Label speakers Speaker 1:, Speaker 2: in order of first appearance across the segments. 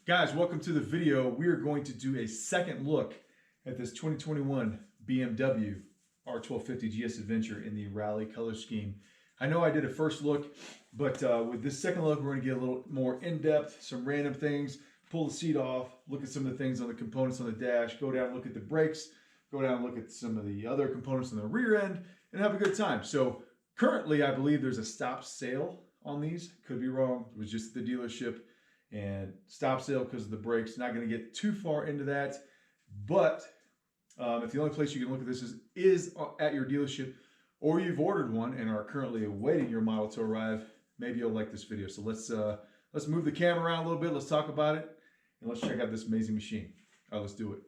Speaker 1: Guys, welcome to the video. We are going to do a second look at this 2021 BMW R1250 GS Adventure in the Rally color scheme. I know I did a first look, but with this second look, we're going to get a little more in-depth, some random things, pull the seat off, look at some of the things on the components on the dash, go down and look at the brakes, go down and look at some of the other components on the rear end, and have a good time. So currently, I believe there's a stop sale on these. Could be wrong. It was just at the dealership. And stop sale because of the brakes. Not going to get too far into that, but if the only place you can look at this is at your dealership, or you've ordered one and are currently awaiting your model to arrive, maybe you'll like this video. So let's move the camera around a little bit. Let's talk about it, and let's check out this amazing machine. All right, let's do it.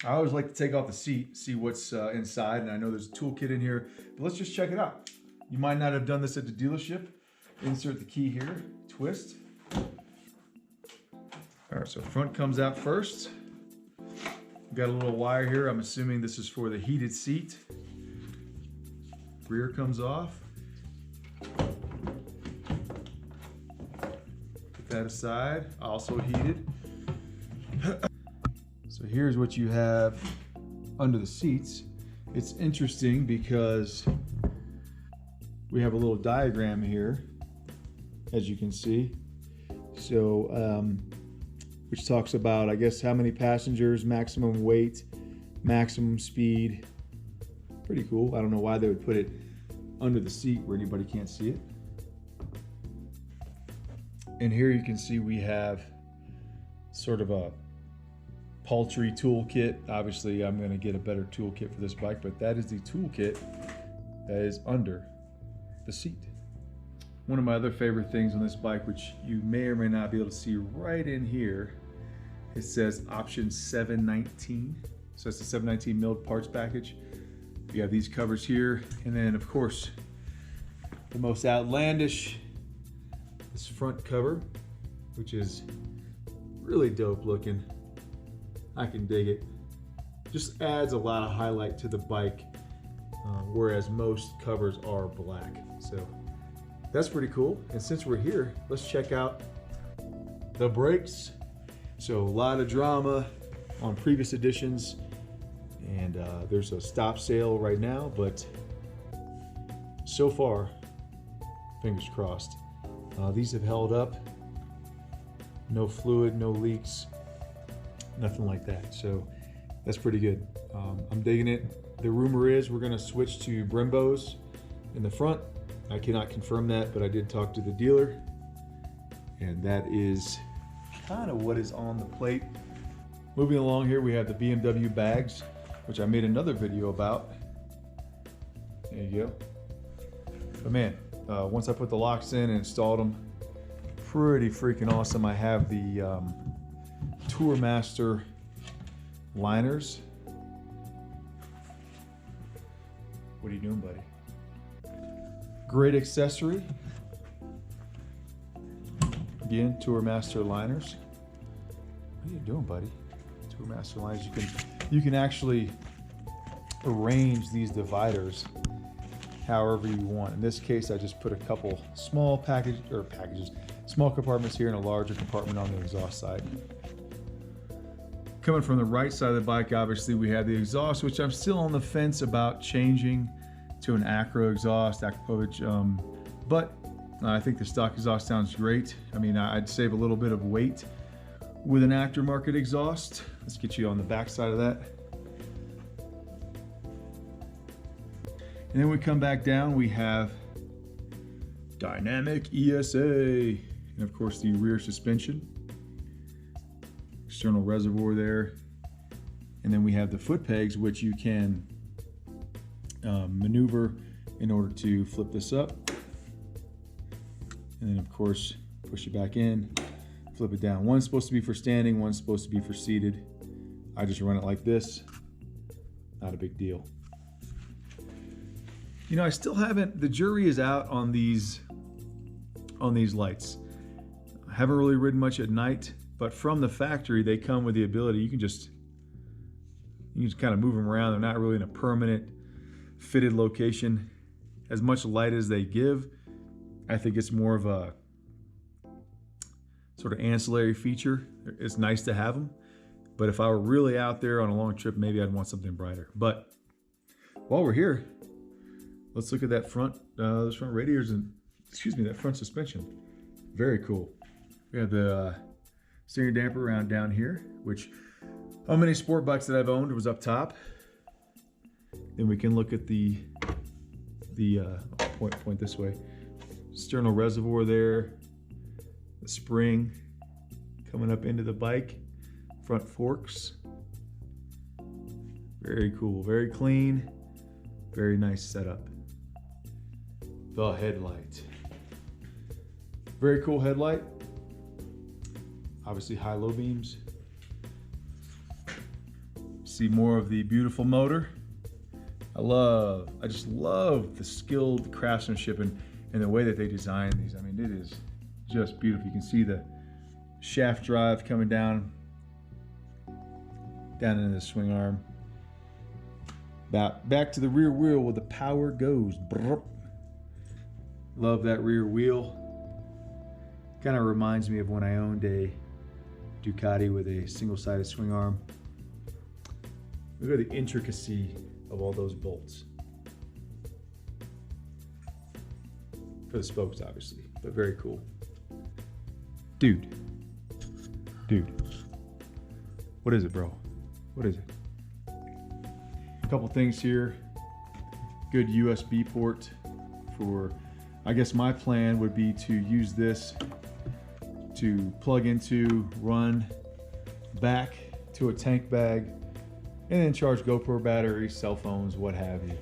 Speaker 1: I always like to take off the seat, see what's inside, and I know there's a toolkit in here, but let's just check it out. You might not have done this at the dealership. Insert the key here, twist. All right, so front comes out first. Got a little wire here. I'm assuming this is for the heated seat. Rear comes off. Put that aside, also heated. So here's what you have under the seats. It's interesting because we have a little diagram here, as you can see. So, which talks about, I guess, how many passengers, maximum weight, maximum speed. Pretty cool. I don't know why they would put it under the seat where anybody can't see it. And here you can see we have sort of a paltry toolkit. Obviously, I'm going to get a better toolkit for this bike, but that is the toolkit that is under the seat. One of my other favorite things on this bike, which you may or may not be able to see right in here, it says option 719. So it's the 719 milled parts package. You have these covers here, and then of course, the most outlandish, this front cover, which is really dope looking. I can dig it. Just adds a lot of highlight to the bike, whereas most covers are black. So that's pretty cool. And since we're here, let's check out the brakes. So a lot of drama on previous editions, and there's a stop sale right now, but so far, fingers crossed, these have held up. No fluid, no leaks, nothing like that. So that's pretty good. I'm digging it. The rumor is we're gonna switch to Brembos in the front. I cannot confirm that, but I did talk to the dealer, and that is kind of what is on the plate. Moving along here, we have the BMW Bags, which I made another video about. There you go. But man, once I put the locks in and installed them, pretty freaking awesome. I have the Tourmaster liners. What are you doing, buddy? Great accessory. Again, Tourmaster liners. What are you doing, buddy? Tourmaster liners. You can actually arrange these dividers however you want. In this case, I just put a couple small small compartments here and a larger compartment on the exhaust side. Coming from the right side of the bike, obviously we have the exhaust, which I'm still on the fence about changing to an Acro exhaust, but I think the stock exhaust sounds great. I mean, I'd save a little bit of weight with an aftermarket exhaust. Let's get you on the back side of that. And then we come back down, we have dynamic ESA, and of course the rear suspension, external reservoir there. And then we have the foot pegs, which you can maneuver in order to flip this up. And then of course, push it back in, flip it down. One's supposed to be for standing, one's supposed to be for seated. I just run it like this, not a big deal. You know, I still haven't, the jury is out on these lights. I haven't really ridden much at night, but from the factory, they come with the ability, you can just kind of move them around. They're not really in a permanent fitted location. As much light as they give, I think it's more of a sort of ancillary feature. It's nice to have them, but if I were really out there on a long trip, maybe I'd want something brighter. But while we're here, let's look at that those front radiators and, excuse me, that front suspension. Very cool. We have the steering damper around down here, which on many sport bikes that I've owned, it was up top. Then we can look at the point this way. Sternal reservoir there, the spring coming up into the bike, front forks. Very cool, very clean, very nice setup. The headlight. Very cool headlight. Obviously high-low beams. See more of the beautiful motor. I just love the skilled craftsmanship and the way that they design these. I mean, it is just beautiful. You can see the shaft drive coming down into the swing arm. Back to the rear wheel where the power goes. Brrr. Love that rear wheel. Kind of reminds me of when I owned a Ducati with a single-sided swing arm. Look at the intricacy of all those bolts. For the spokes, obviously, but very cool. Dude. What is it, bro? What is it? A couple things here. Good USB port for, I guess my plan would be to use this to plug into, run back to a tank bag, and then charge GoPro batteries, cell phones, what have you.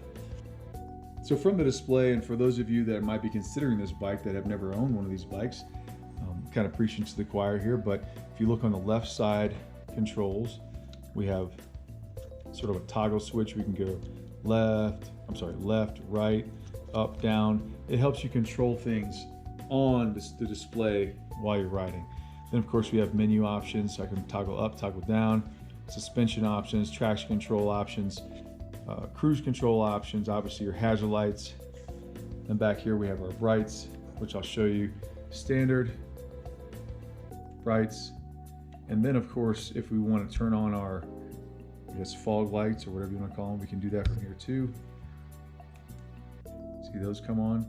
Speaker 1: So from the display, and for those of you that might be considering this bike that have never owned one of these bikes, kind of preaching to the choir here, but if you look on the left side controls, we have sort of a toggle switch. We can go left, right, up, down. It helps you control things on the display while you're riding. Then of course we have menu options, so I can toggle up, toggle down, suspension options, traction control options, cruise control options, obviously your hazard lights. And back here we have our brights, which I'll show you. Standard brights. And then of course, if we want to turn on our, I guess, fog lights or whatever you want to call them, we can do that from here too. See those come on,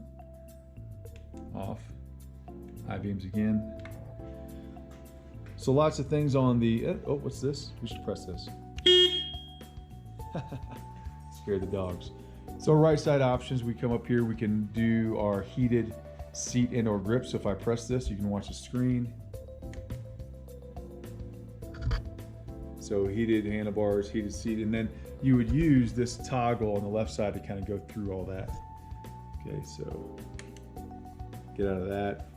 Speaker 1: off, high beams again. So lots of things on the, oh, what's this? We should press this. Scare the dogs. So right side options, we come up here, we can do our heated seat and or grip. So if I press this, you can watch the screen. So heated handlebars, heated seat, and then you would use this toggle on the left side to kind of go through all that. Okay, so get out of that.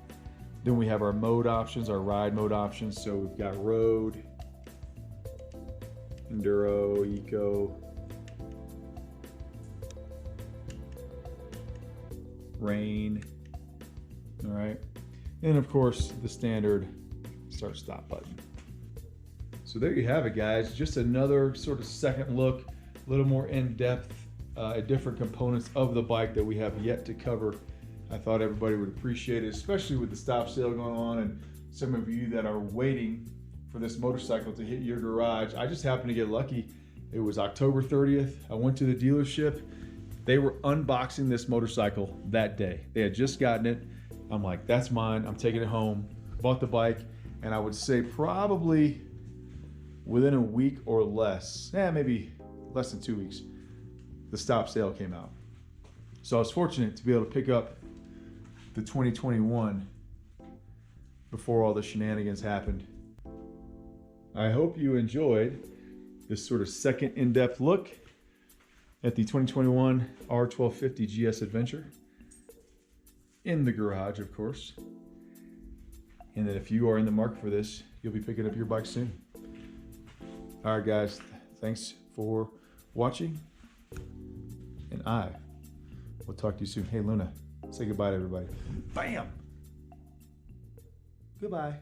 Speaker 1: Then we have our mode options, our ride mode options. So we've got road, enduro, eco, rain, all right. And of course the standard start stop button. So there you have it, guys. Just another sort of second look, a little more in-depth at different components of the bike that we have yet to cover. I thought everybody would appreciate it, especially with the stop sale going on and some of you that are waiting for this motorcycle to hit your garage. I just happened to get lucky. It was October 30th. I went to the dealership. They were unboxing this motorcycle that day. They had just gotten it. I'm like, that's mine. I'm taking it home. Bought the bike, and I would say probably within a week or less, maybe less than 2 weeks, the stop sale came out. So I was fortunate to be able to pick up the 2021 before all the shenanigans happened. I hope you enjoyed this sort of second in-depth look at the 2021 R1250 GS Adventure in the garage, of course. And that if you are in the market for this, you'll be picking up your bike soon. All right, guys, thanks for watching, and I will talk to you soon. Hey, Luna, say goodbye to everybody. Bam! Goodbye.